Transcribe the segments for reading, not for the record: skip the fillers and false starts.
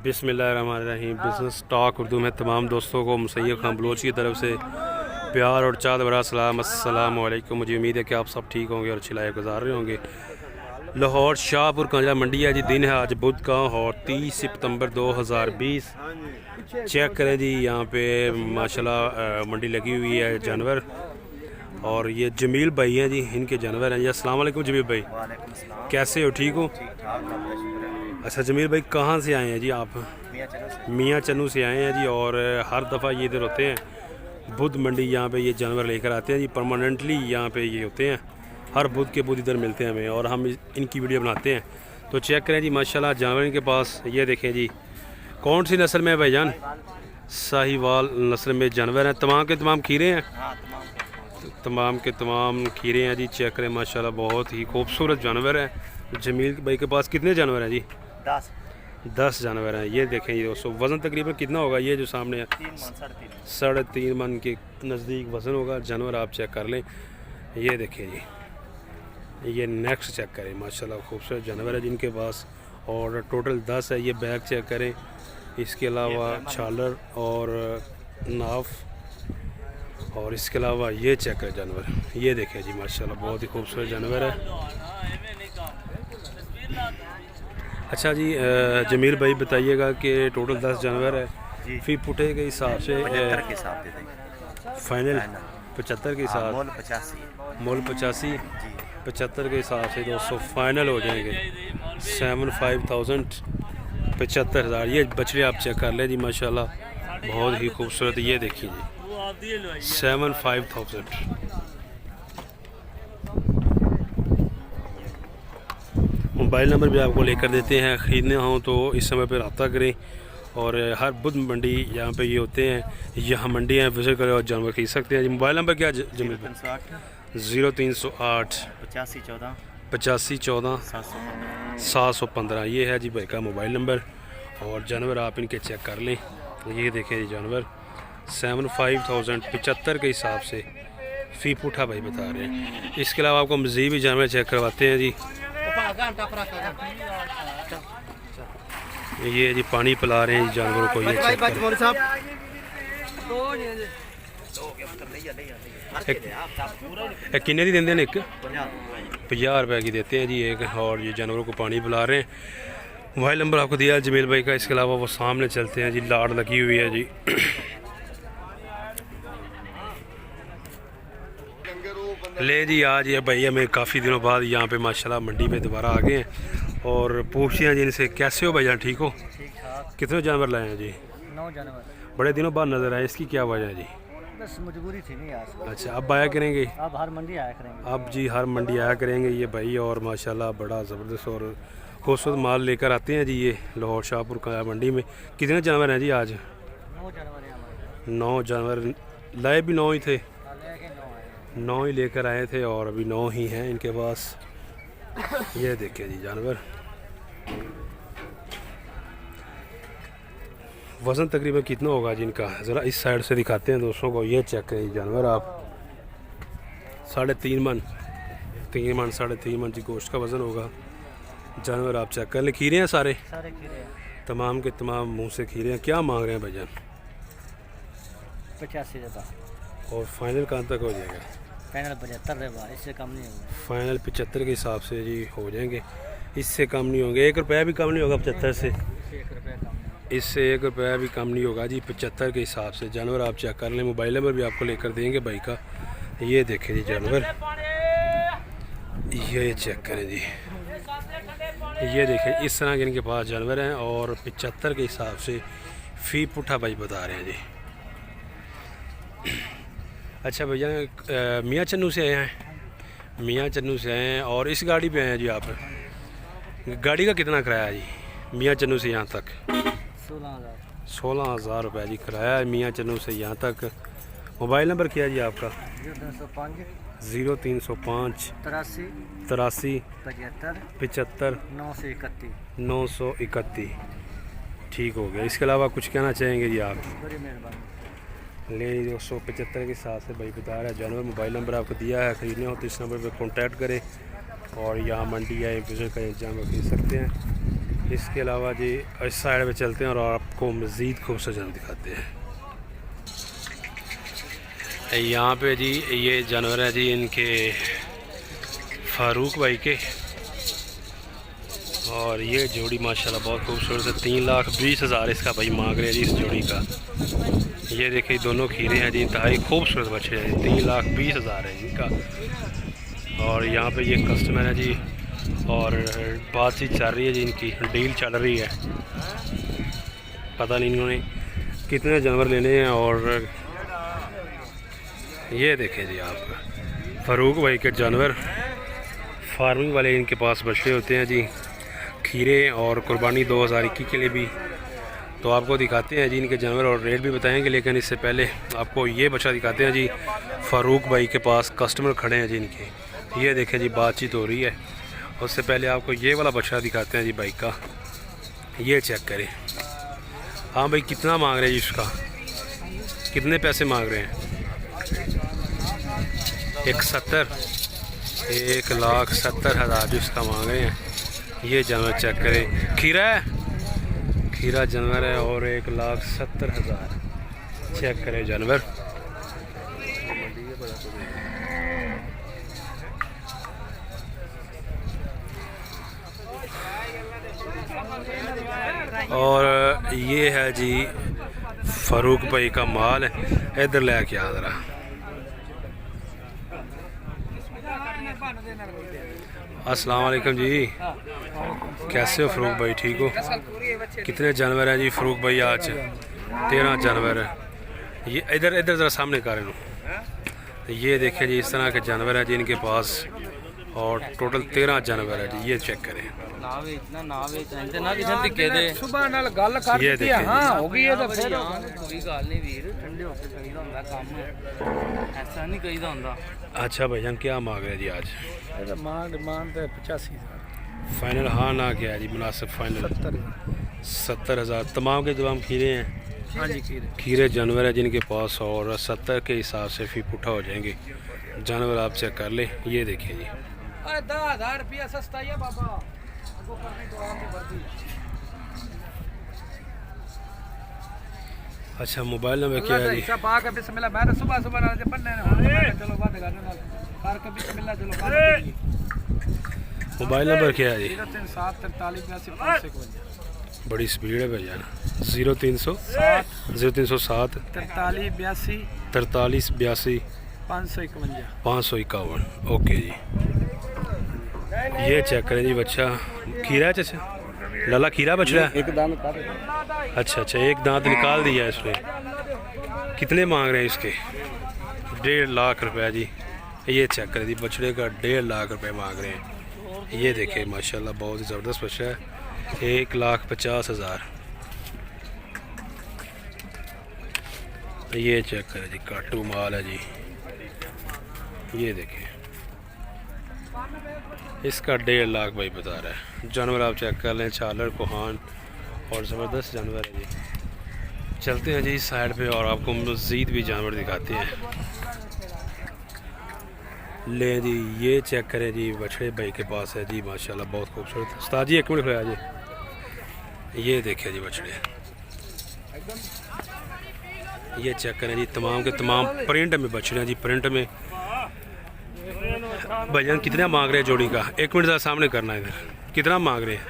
बिस्मिल्लाहिर्रहमानिर्रहीम। Business talk Urdu में तमाम दोस्तों को मुसैयब खान बलोच की तरफ से प्यार और चाँद भरा सलाम। अस्सलाम वालेकुम। मुझे उम्मीद है कि आप सब ठीक होंगे और अच्छी लाइफ गुजार रहे होंगे। लाहौर शाहपुर कांजला मंडी है जी। दिन है आज बुध का और 30 सितंबर 2020। चेक करें जी, यहाँ पे माशाल्लाह मंडी लगी हुई है जानवर। और ये जमील भाई हैं जी, इनके जानवर हैं जी। अस्सलाम वालेकुम जमील भाई, कैसे हो? ठीक हो? अच्छा जमील भाई, कहाँ से आए हैं जी आप? मियाँ चन्नू से आए हैं जी। और हर दफ़ा ये इधर होते हैं बुध मंडी, यहाँ पे ये जानवर लेकर आते हैं जी। परमानेंटली यहाँ पे ये होते हैं, हर बुध के बुध इधर मिलते हैं हमें और हम इनकी वीडियो बनाते हैं। तो चेक करें जी, माशाल्लाह जानवर इनके पास। ये देखें जी, कौन सी नस्ल में है भाईजान? साहिवाल नस्ल में जानवर हैं। तमाम के तमाम खीरे हैं, तमाम के तमाम खीरे हैं जी। चेक करें माशाल्लाह, बहुत ही खूबसूरत जानवर है। जमील भाई के पास कितने जानवर हैं जी? 10 जानवर हैं। ये देखें जी दोस्तों, वज़न तकरीबन कितना होगा? ये जो सामने है 3.5 मन के नज़दीक वज़न होगा। जानवर आप चेक कर लें। ये देखें जी, ये नेक्स्ट चेक करें, माशाल्लाह खूबसूरत जानवर है जिनके पास। और टोटल 10 है। ये बैग चेक करें, इसके अलावा छालर और नाफ, और इसके अलावा ये चेक करें जानवर। ये देखें जी माशाल्लाह, बहुत ही खूबसूरत जानवर है। अच्छा जी जमील भाई बताइएगा कि टोटल 10 जानवर है, फी पुटे के हिसाब से फाइनल 75 के हिसाब, मोल 85 75 के हिसाब से दोस्तों फाइनल हो जाएंगे 75,000 75,000। ये बछड़े आप चेक कर लें जी माशाल्लाह, बहुत ही खूबसूरत। ये देखिए जी 75,000। मोबाइल नंबर भी आपको लेकर देते हैं, ख़रीदने हों तो इस समय पर रब्ता करें। और हर बुध मंडी यहाँ पे ये होते हैं, यहाँ मंडी हैं, विजिट करें और जानवर खरीद सकते हैं जी। मोबाइल नंबर क्या जमील? 0308 85 14 715। ये है जी भाई का मोबाइल नंबर। और जानवर आप इनके चेक कर लें। ये देखें जी जानवर 75,000 75 के हिसाब से फ़ी पुठा भाई बता रहे हैं। इसके अलावा आपको मज़ीद भी जानवर चेक करवाते हैं जी। ये जी पानी पिला रहे हैं जानवरों को। ये चेक किन्ने दी देंगे? एक 50 रुपये की देते हैं जी एक। और ये जानवरों को पानी पिला रहे हैं। मोबाइल नंबर आपको दिया है जमील भाई का। इसके अलावा वो सामने चलते हैं जी, लाड़ लगी हुई है जी। ले जी आज ये भाई हमें काफ़ी दिनों बाद यहाँ पे माशाल्लाह मंडी में दोबारा आ गए हैं और पूछते हैं जी इनसे, कैसे हो भाईजान? ठीक हो? कितने जानवर लाए हैं जी? 9 जानवर। बड़े दिनों बाद नज़र आए, इसकी क्या वजह है जी? बस मजबूरी थी नहीं यार। अच्छा, अब आया करेंगे? अब हर मंडी आया करेंगे। अब जी हर मंडी आया करेंगे ये भाई। और माशाल्लाह बड़ा ज़बरदस्त और खूबसूरत माल लेकर आते हैं जी ये लाहौर शाहपुर का मंडी में। कितने जानवर हैं जी आज? 9 जानवर हैं हमारे। 9 जानवर लाए भी 9 ही थे, 9 ही लेकर आए थे और अभी 9 ही हैं इनके पास। ये देखिए जी जानवर, वज़न तकरीबन कितना होगा जी इनका? ज़रा इस साइड से दिखाते हैं दोस्तों को। ये चेक करें जानवर आप, 3.5 मन 3 मन 3.5 मन जी गोश्त का वज़न होगा। जानवर आप चेक कर ले। खीरे हैं सारे खीरे हैं, तमाम के तमाम मुंह से खीरे हैं। क्या मांग रहे हैं भाईजान? 85,000। और फाइनल कहाँ तक हो जाएगा? फाइनल 75, इससे कम नहीं होगा। फाइनल 75 के हिसाब से जी हो जाएंगे, इससे कम नहीं होंगे। 1 रुपया भी कम नहीं होगा 75 से, 1 रुपया कम, इससे 1 रुपया भी कम नहीं होगा जी 75 के हिसाब से। जानवर आप चेक कर लें। मोबाइल नंबर भी आपको लेकर देंगे भाई का। ये देखें जी जानवर, ये चेक करें जी, ये देखें इस तरह के इनके पास जानवर हैं। और 75 के हिसाब से फ़ी पुठा भाई बता रहे हैं जी। अच्छा भैया मियाँ चन्नू से आए हैं? मियाँ चन्नू से आए हैं। और इस गाड़ी पे आए हैं जी आप? गाड़ी का कितना किराया है जी मियाँ चन्नू से यहाँ तक? 16,000 रुपये जी किराया है मियाँ चन्नू से यहाँ तक। मोबाइल नंबर क्या है जी आपका? 0305 83 75 931। ठीक हो गया। इसके अलावा कुछ कहना चाहेंगे जी आप? बड़ी मेहरबानी। ले 275 के साथ से भाई बता रहा है जानवर। मोबाइल नंबर आपको दिया है, ख़रीदने हो तो इस नंबर पर कॉन्टैक्ट करें और यहाँ मंडी या विजिट का जानवर खरीद सकते हैं। इसके अलावा जी इस साइड पे चलते हैं और आपको मज़ीद खूबसूरत जानवर दिखाते हैं। यहाँ पे जी ये जानवर है जी इनके फारूक भाई के, और ये जोड़ी माशाल्लाह बहुत खूबसूरत है। 3,20,000 इसका भाई मांग रहे हैं जी इस जोड़ी का। ये देखिए दोनों खीरे हैं जी, इंतहाई खूबसूरत बच्चे हैं। 3,20,000 है इनका। और यहाँ पे ये कस्टमर है जी और बातचीत चल रही है जी, इनकी डील चल रही है। पता नहीं इन्होंने कितने जानवर लेने हैं। और ये देखें जी आप फारूक भाई के जानवर, फार्मिंग वाले इनके पास बछड़े होते हैं जी, खीरे और कुर्बानी 2021 के लिए भी। तो आपको दिखाते हैं जी इनके जानवर और रेट भी बताएंगे, लेकिन इससे पहले आपको ये बच्चा दिखाते हैं जी। फारूक भाई के पास कस्टमर खड़े हैं जी इनके, ये देखें जी बातचीत हो रही है। उससे पहले आपको ये वाला बच्चा दिखाते हैं जी बाइक का, ये चेक करें। हाँ भाई कितना मांग रहे हैं जी इसका, कितने पैसे मांग रहे हैं? 1,70,000 जो इसका मांग रहे हैं। ये जानवर चेक करें, खीरा है, खीरा जानवर है और 1,70,000 चेक करें जानवर। और ये है जी फारूक भाई का माल है, इधर ले के आ जरा। अस्सलाम वालेकुम जी, कैसे हो फरूक भाई, ठीक हो? कितने जानवर हैं जी फरूक भाई आज? 13 जानवर है। ये इधर इधर ज़रा सामने कर लो। ये देखें जी इस तरह के जानवर हैं जी इनके पास, और टोटल 13 जानवर है जी। ये चेक करें, ये देखें अच्छा भाईजान क्या मांग रहे हैं जी आज? डिमांड 85,000 फाइनल हाँ ना क्या है जी? मुनासिब फाइनल 70,000। तमाम के तमाम खीरे हैं। हाँ जी खीरे जानवर है जिनके पास, और 70 के हिसाब से फी पुठा हो जाएंगे जानवर। आप चेक कर ले, ये देखिए जी। 10,000 रुपया सस्ता है बाबा। अच्छा मोबाइल नंबर क्या है जी? मोबाइल नंबर क्या है जी? बड़ी स्पीड है भैया। 0307 43 82 551। ओके जी, ये चेक करें जी बच्चा। खीरा है चाचा? लाला खीरा बछड़ा है? एक दांत अच्छा अच्छा, एक दांत निकाल दिया है इसने। कितने मांग रहे हैं इसके? 1.5 लाख रुपया जी। ये चेक करें जी बछड़े का 1.5 लाख रुपए मांग रहे हैं। ये देखें माशाल्लाह बहुत ही ज़बरदस्त बछड़ा है। 1,50,000। ये चेक करें जी काटू माल है जी। ये देखें इसका 1.5 लाख भाई बता रहा है। जानवर आप चेक कर लें, छालर कोहान और ज़बरदस्त जानवर है जी। चलते हैं जी इस साइड पे और आपको मज़ीद भी जानवर दिखाते हैं। ले जी ये चेक करें जी बछड़े भाई के पास है जी माशाल्लाह बहुत खूबसूरत। उस्ताद जी 1 मिनट खोया जी। ये देखें जी बछड़े, ये चेक करें जी तमाम के तमाम प्रिंट में बछड़े हैं जी, प्रिंट में। भैया कितना मांग रहे हैं जोड़ी का? 1 मिनट ज़रा सामने करना है इधर। कितना मांग रहे हैं?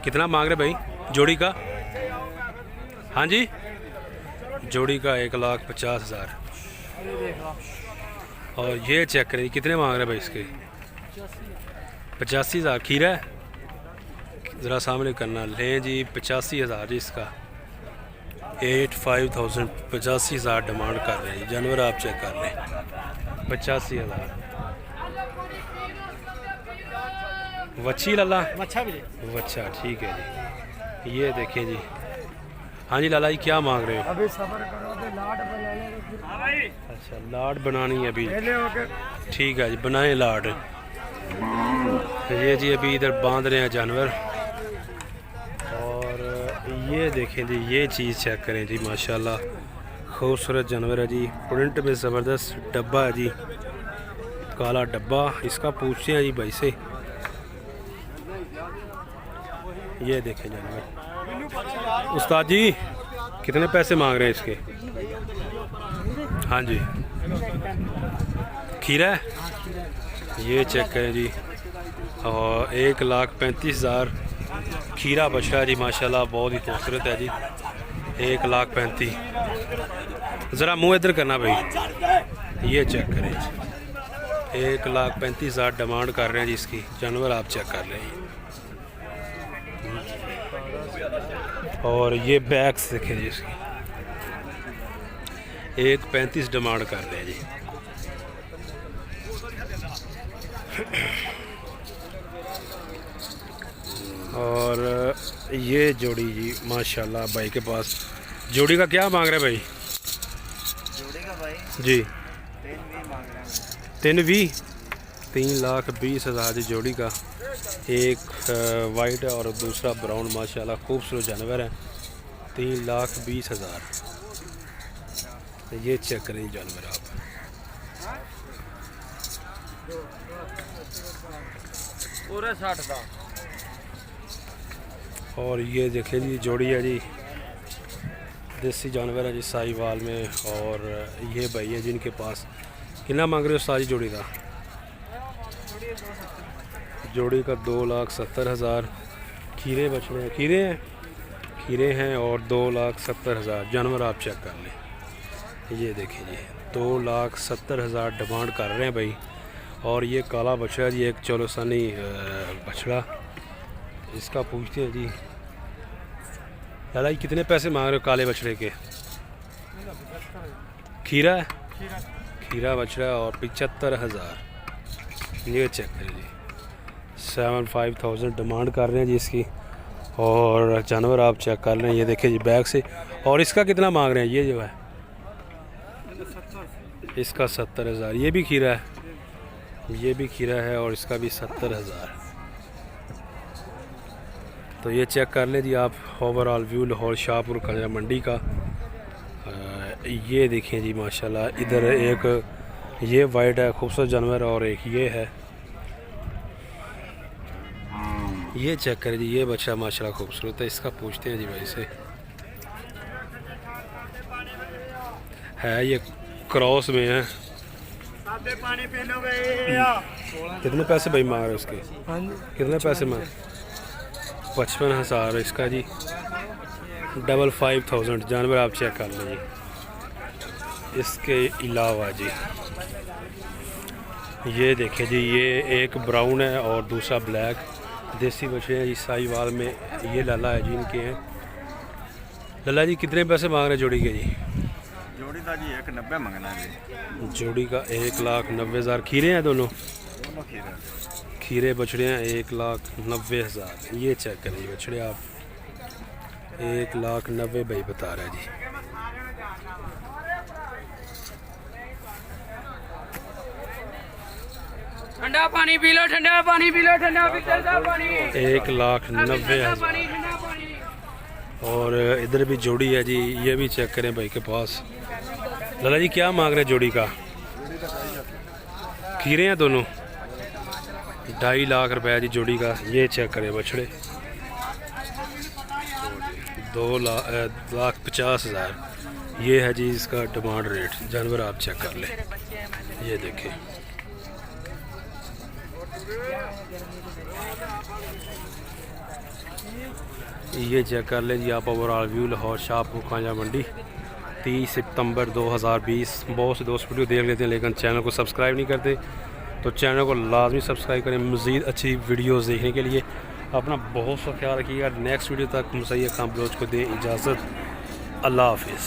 कितना मांग रहे भाई जोड़ी का? हाँ जी जोड़ी का 1,50,000। और ये चेक करें कितने मांग रहे हैं भाई इसके? 85,000। खीरा है ज़रा सामने करना। लें जी 85,000 जी इसका। 85,000 85,000 डिमांड कर रहे हैं। जानवर आप चेक कर लें 85,000। वच्छी लाला वच्छा ठीक है जी। ये देखें जी। हाँ जी लाला जी क्या मांग रहे हो? अभी सफर करो तो लाड बनाने। अच्छा लाड बनानी है अभी, ठीक है जी बनाए लाड। ये जी अभी इधर बांध रहे हैं जानवर। और ये देखें जी ये चीज़ चेक करें जी माशाल्लाह खूबसूरत जानवर है जी। प्रिंट में ज़बरदस्त डब्बा है जी, काला डब्बा, इसका पूछते हैं जी भाई से। ये देखें जानवर। उस्ताद जी कितने पैसे मांग रहे हैं इसके? हाँ जी। खीरा है, ये चेक करें जी। और 1,35,000 खीरा बछड़ा जी, माशाल्लाह बहुत ही खूबसूरत है जी। 1,35,000। ज़रा मुँह इधर करना भाई। ये चेक करें जी, 1,35,000 डिमांड कर रहे हैं जी इसकी। जानवर आप चेक कर लें। और ये बैग्स देखें जी इसकी, 1,35,000 डिमांड कर रहे हैं जी। और ये जोड़ी जी माशाल्लाह भाई के पास। जोड़ी का क्या मांग रहे हैं भाई? जोड़ी का भाई जी 3,20 मांग रहे हैं। 3,20,000, 3,20,000 जी जोड़ी का। एक वाइट है और दूसरा ब्राउन, माशाल्लाह खूबसूरत जानवर है। 3,20,000। ये चेक करें जानवर आप। पूरे 60 का। और ये देखें जी जोड़ी है जी, देसी जानवर है जी साहिवाल में। और ये भाई है जिनके पास। कितना मांग रहे हो सारी जोड़ी का? जोड़ी का 2,70,000। खीरे बछड़े हैं, खीरे हैं, खीरे हैं। और 2,70,000 जानवर आप चेक कर लें। ये देखें जी 2,70,000 डिमांड कर रहे हैं भाई। और ये काला बछड़ा जी, एक चौलसानी बछड़ा, इसका पूछते हैं जी। दादा जी कितने पैसे मांग रहे हो काले बछड़े के? खीरा है, खीरा बछड़ा और 75,000। ये चेक करें जी, 75,000 डिमांड कर रहे हैं जी इसकी। और जानवर आप चेक कर रहे हैं। ये देखें जी बैग से। और इसका कितना मांग रहे हैं? ये जो है इसका 70,000। ये भी खीरा है, ये भी खीरा है और इसका भी 70,000। तो ये चेक कर लें जी आप ओवरऑल व्यू लाहौर शाहपुर खंजरा मंडी का। ये देखें जी माशाल्लाह, इधर एक ये वाइट है खूबसूरत जानवर और एक ये है। ये चेक करें जी, ये बच्चा माशाल्लाह खूबसूरत है। इसका पूछते हैं जी भाई से। है ये क्रॉस में है। कितने पैसे भाई मांग रहे उसके? कितने पैसे मांग? 55,000 इसका जी। 55,000 जानवर आप चेक कर लीजिए। इसके अलावा जी ये देखें जी, ये एक ब्राउन है और दूसरा ब्लैक। देसी बछड़े हैं जी साहिवाल में। ये लाला है जी इनके हैं। लाला जी कितने पैसे मांग रहे हैं जोड़ी के जी? जोड़ी का जी 1,90 मंगना है जी। जोड़ी का 1,90,000। खीरे हैं दोनों? दोनों खीरे। खीरे बछड़े हैं 1,90,000। ये चेक करें बछड़े आप, 1,90,000 भाई बता रहा है जी। ठंडा पानी पी लो, ठंडा पानी पी लो, ठंडा पानी। 1,90,000। और इधर भी जोड़ी है जी, ये भी चेक करें भाई के पास। लाला जी क्या मांग रहे हैं जोड़ी का? खीरे हैं दोनों, 2.5 लाख रुपए जी जोड़ी का। ये चेक करें बछड़े, 2,50,000। ये है जी इसका डिमांड रेट। जानवर आप चेक कर लें। ये देखें, ये चेक कर लें जी आप ओवरऑल व्यू लाहौर शाहपुर खंजरा मंडी 30 सितंबर 2020। बहुत से दोस्त वीडियो देख लेते हैं लेकिन चैनल को सब्सक्राइब नहीं करते, तो चैनल को लाजमी सब्सक्राइब करें मज़ीद अच्छी वीडियोस देखने के लिए। अपना बहुत सा ख्याल रखिएगा। नेक्स्ट वीडियो तक मुसैयद खान बलोच को दें इजाज़त। अल्लाह हाफिज़।